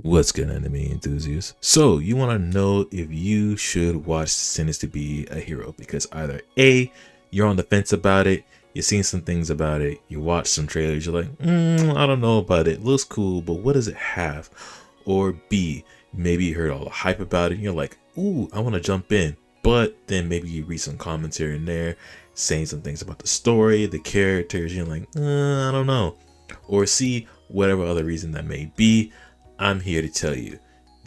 What's good, anime enthusiasts? So, you want to know if you should watch Sentence to Be a Hero because either A, you're on the fence about it, you've seen some things about it, you watch some trailers, you're like, I don't know about it, looks cool, but what does it have? Or B, maybe you heard all the hype about it, and you're like, ooh, I want to jump in, but then maybe you read some comments here and there saying some things about the story, the characters, you're like, I don't know. Or C, whatever other reason that may be, I'm here to tell you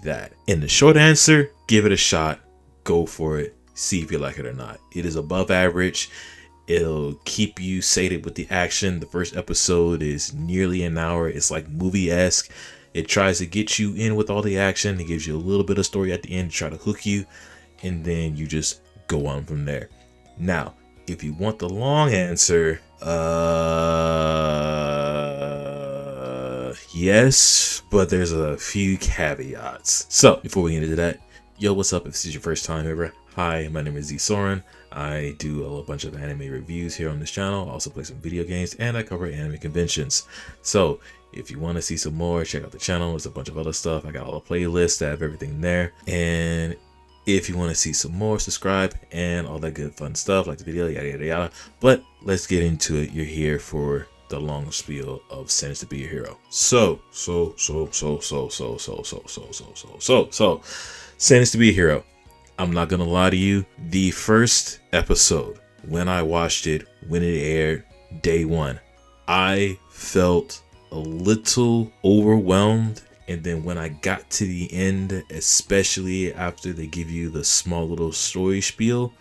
that in the short answer, give it a shot, go for it, see if you like it or not. It is above average. It'll keep you sated with the action. The first episode is nearly an hour. It's like movie-esque. It tries to get you in with all the action. It gives you a little bit of story at the end to try to hook you, and then you just go on from there. Now, if you want the long answer, yes, but there's a few caveats. So before we get into that, yo, what's up? If this is your first time ever, hi, my name is Z Soren. I do a bunch of anime reviews here on this channel. I also play some video games and I cover anime conventions. So if you want to see some more, check out the channel. There's a bunch of other stuff. I got all the playlists that have everything there. And if you want to see some more, subscribe and all that good fun stuff, like the video, yada yada yada. But let's get into it. You're here for the long spiel of Sentence to Be a Hero. So Sentence to Be a Hero. I'm not gonna lie to you. The first episode, when I watched it, when it aired, day one, I felt a little overwhelmed. And then when I got to the end, especially after they give you the small little story spiel,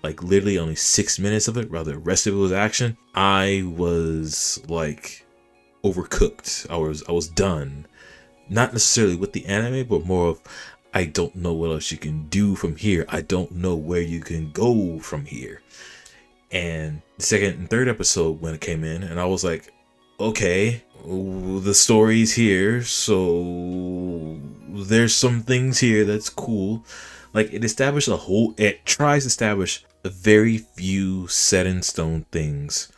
like literally only 6 minutes of it, rather the rest of it was action, I was like overcooked. I was done. Not necessarily with the anime, but more of, I don't know what else you can do from here. I don't know where you can go from here. And the second and third episode when it came in, and I was like, okay, the story's here, so there's some things here that's cool. Like, it tries to establish a very few set in stone things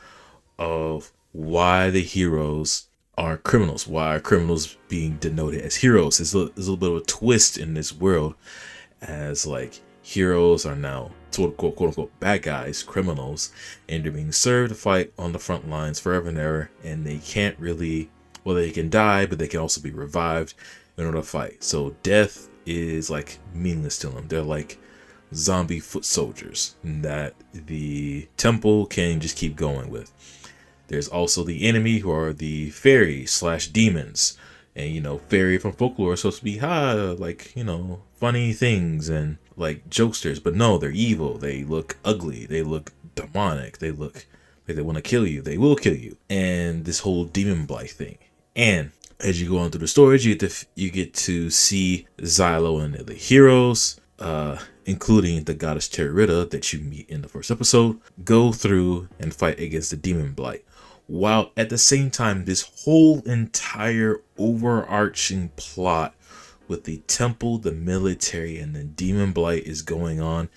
of why the heroes are criminals, why are criminals being denoted as heroes. There's a little bit of a twist in this world, as like heroes are now quote unquote bad guys, criminals, and they're being served to fight on the front lines forever and ever, and they can't really, well, they can die, but they can also be revived in order to fight. So death is like meaningless to them. They're like zombie foot soldiers that the temple can just keep going with. There's also the enemy, who are the fairy / demons. And, you know, fairy from folklore is supposed to be, like, you know, funny things and like jokesters. But no, they're evil. They look ugly. They look demonic. They look like they want to kill you. They will kill you. And this whole demon blight thing. And as you go on through the stories, you get to see Xylo and the heroes, including the goddess Terrorita that you meet in the first episode, go through and fight against the demon blight. While at the same time, this whole entire overarching plot with the temple, the military, and the demon blight is going on.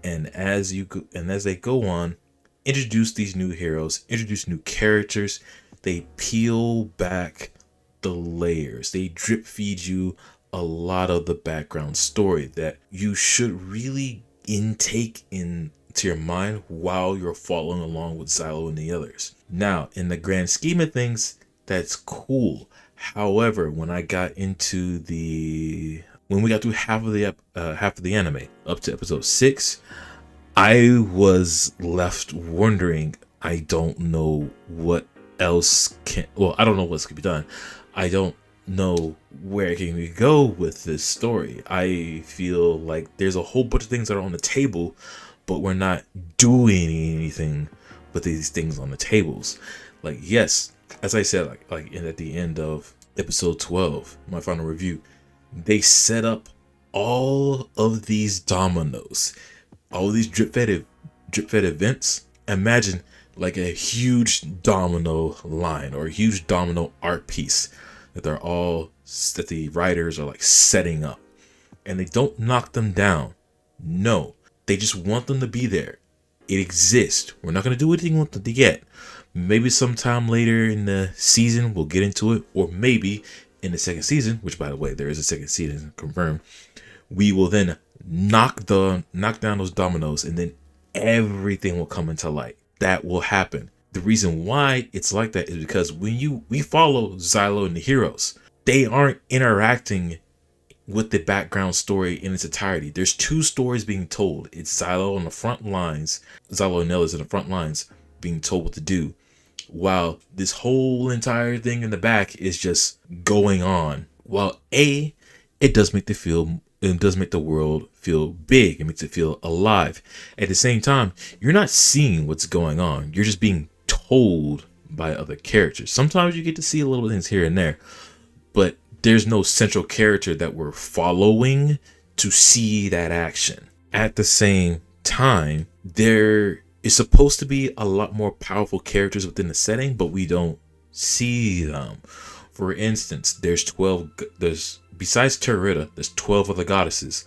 And as they go on, introduce these new heroes, introduce new characters. They peel back the layers. They drip feed you a lot of the background story that you should really intake into your mind while you're following along with Xylo and the others. Now, in the grand scheme of things, that's cool. However, when we got through half of the anime, up to episode 6, I was left wondering, I don't know what else I don't know what else can be done. I don't know where can we go with this story. I feel like there's a whole bunch of things that are on the table, but we're not doing anything with these things on the tables. Like, yes, as I said, like at the end of episode 12, my final review, they set up all of these dominoes, all of these drip fed events. Imagine like a huge domino line or a huge domino art piece that the writers are like setting up, and they don't knock them down. No, they just want them to be there. It exists. We're not going to do anything with it yet. Maybe sometime later in the season we'll get into it, or maybe in the second season, which by the way, there is a second season confirmed, we will then knock down those dominoes, and then everything will come into light. That will happen. The reason why it's like that is because when we follow Xylo and the heroes, they aren't interacting with the background story in its entirety. There's two stories being told. It's Xylo on the front lines, Xylo and Nellis in the front lines being told what to do, while this whole entire thing in the back is just going on. While it does make the world feel big. It makes it feel alive. At the same time, you're not seeing what's going on. You're just being told by other characters. Sometimes you get to see a little things here and there, but there's no central character that we're following to see that action. At the same time, there is supposed to be a lot more powerful characters within the setting, but we don't see them. For instance, there's besides Territa, there's 12 other goddesses.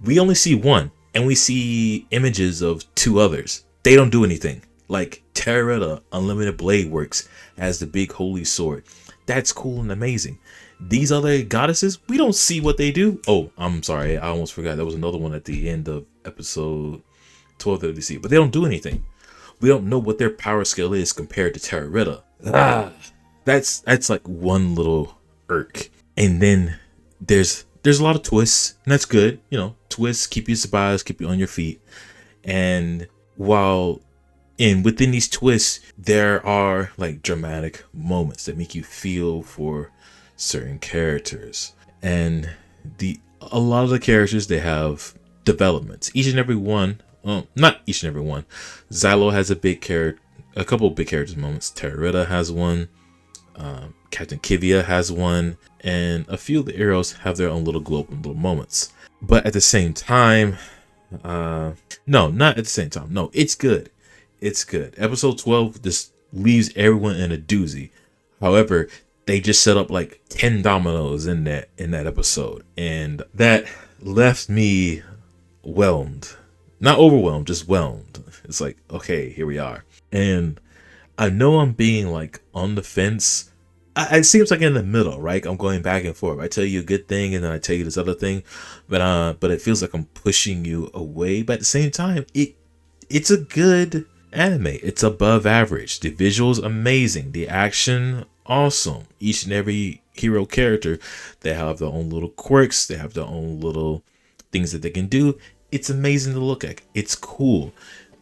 We only see one, and we see images of 2 others. They don't do anything. Like Territa, Unlimited Blade Works, as the big holy sword. That's cool and amazing. These other goddesses, we don't see what they do. Oh, I'm sorry, I almost forgot. There was another one at the end of episode 12 that we see, but they don't do anything. We don't know what their power scale is compared to Territa. That's like one little irk. And then there's a lot of twists, and that's good. You know, twists keep you surprised, keep you on your feet. And within these twists, there are like dramatic moments that make you feel for certain characters. And a lot of the characters, they have developments. Each and every one, well, not each and every one. Xylo has a couple of big characters moments. Territa has one. Captain Kivia has one, and a few of the heroes have their own little glow up and little moments. But at the same time, no, not at the same time. No, it's good. It's good. Episode 12 just leaves everyone in a doozy. However, they just set up like 10 dominoes in that episode, and that left me whelmed. Not overwhelmed, just whelmed. It's like, okay, here we are. And I know I'm being like on the fence. It seems like in the middle, right? I'm going back and forth. I tell you a good thing, and then I tell you this other thing, but it feels like I'm pushing you away. But at the same time, it's a good anime. It's above average. The visuals amazing. The action awesome. Each and every hero character, they have their own little quirks. They have their own little things that they can do. It's amazing to look at. It's cool.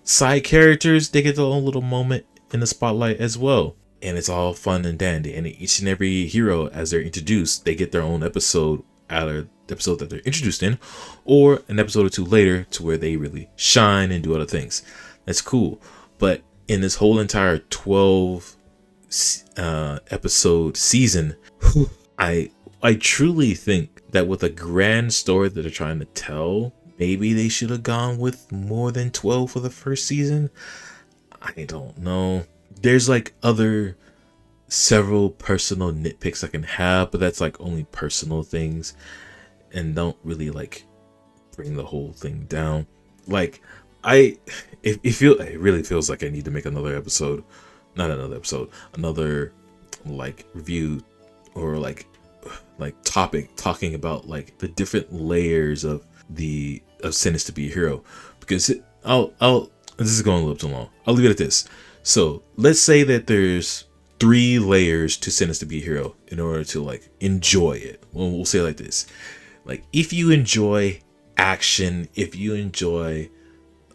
Side characters, they get their own little moment in the spotlight as well. And it's all fun and dandy. And each and every hero, as they're introduced, they get their own episode out of the episode that they're introduced in, or an episode or two later to where they really shine and do other things. That's cool. But in this whole entire 12 episode season, I truly think that with a grand story that they're trying to tell, maybe they should have gone with more than 12 for the first season. I don't know. There's like several personal nitpicks I can have, but that's like only personal things and don't really like bring the whole thing down. Like it really feels like I need to make another like review or like topic talking about like the different layers of Sentence to Be a Hero, because this is going a little too long. I'll leave it at this. So let's say that there's 3 layers to Sentence to Be a Hero in order to like enjoy it. Well, we'll say it like this. Like if you enjoy action, if you enjoy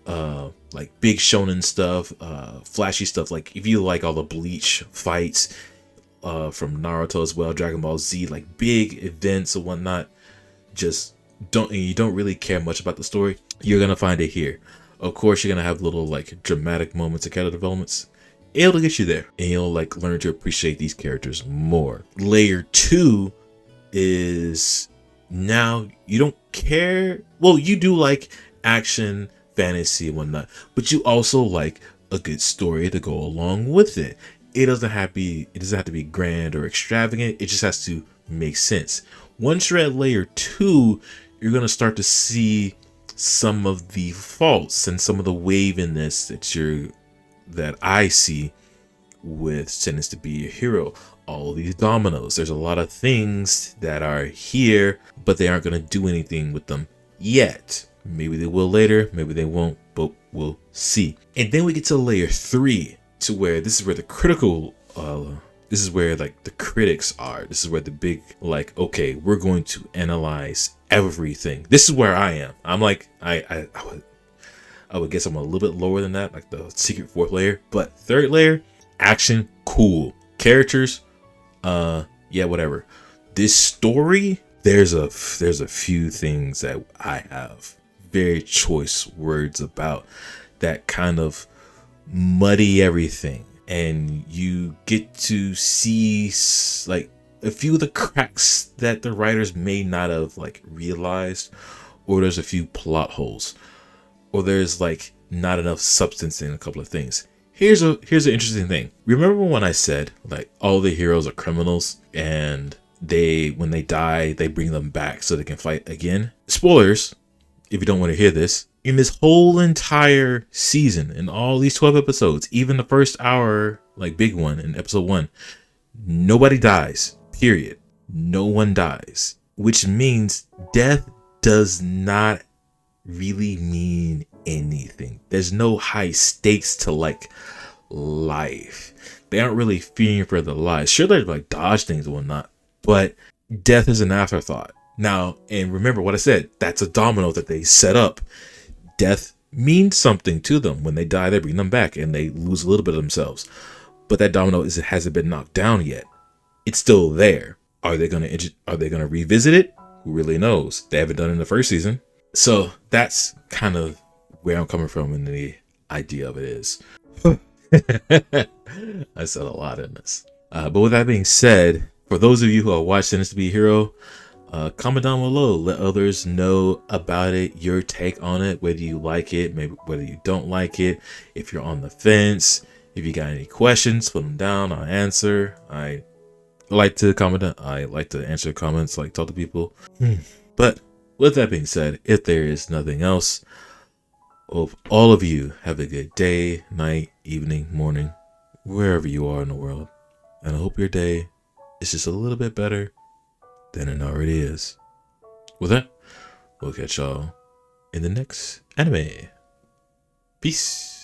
like big shonen stuff, flashy stuff, like if you like all the Bleach fights from Naruto as well, Dragon Ball Z, like big events and whatnot, you don't really care much about the story, you're gonna find it here. Of course, you're gonna have little like dramatic moments of character developments. It'll get you there, and you'll like learn to appreciate these characters more. Layer 2 is now you don't care. Well, you do like action, fantasy, and whatnot, but you also like a good story to go along with it. It doesn't have to be grand or extravagant. It just has to make sense. Once you're at layer 2, you're gonna start to see some of the faults and some of the waviness that I see with Sentenced to Be a Hero. All these dominoes. There's a lot of things that are here, but they aren't going to do anything with them yet. Maybe they will later, maybe they won't, but we'll see. And then we get to layer 3, to where this is where the critical, this is where like the critics are. This is where the big, like, okay, we're going to analyze everything. This is where I am. I'm like, I would guess I'm a little bit lower than that, like the secret 4th layer. But 3rd layer, action, cool. Characters, yeah, whatever. This story, there's a few things that I have very choice words about that kind of muddy everything, and you get to see like a few of the cracks that the writers may not have like realized, or there's a few plot holes, or there's like not enough substance in a couple of things. Here's an interesting thing. Remember when I said like all the heroes are criminals, and when they die they bring them back so they can fight again? Spoilers if you don't want to hear this. In this whole entire season, in all these 12 episodes, even the first hour, like big one in episode 1, nobody dies, period. No one dies, which means death does not really mean anything. There's no high stakes to like life. They aren't really fearing for their lives. Sure, they like dodge things and whatnot, but death is an afterthought. Now, and remember what I said, that's a domino that they set up. Death means something to them. When they die, they bring them back and they lose a little bit of themselves. But that domino hasn't been knocked down yet. It's still there. Are they gonna revisit it? Who really knows? They haven't done it in the first season. So that's kind of where I'm coming from, and the idea of it is. I said a lot in this. But with that being said, for those of you who have watched Sentenced to Be a Hero, comment down below. Let others know about it, your take on it, whether you like it, maybe whether you don't like it, if you're on the fence, if you got any questions, put them down. I'll answer. I like to comment. I like to answer comments, like talk to people. But with that being said, if there is nothing else, hope all of you have a good day, night, evening, morning, wherever you are in the world. And I hope your day is just a little bit better than it already is. With that, we'll catch y'all in the next anime. Peace.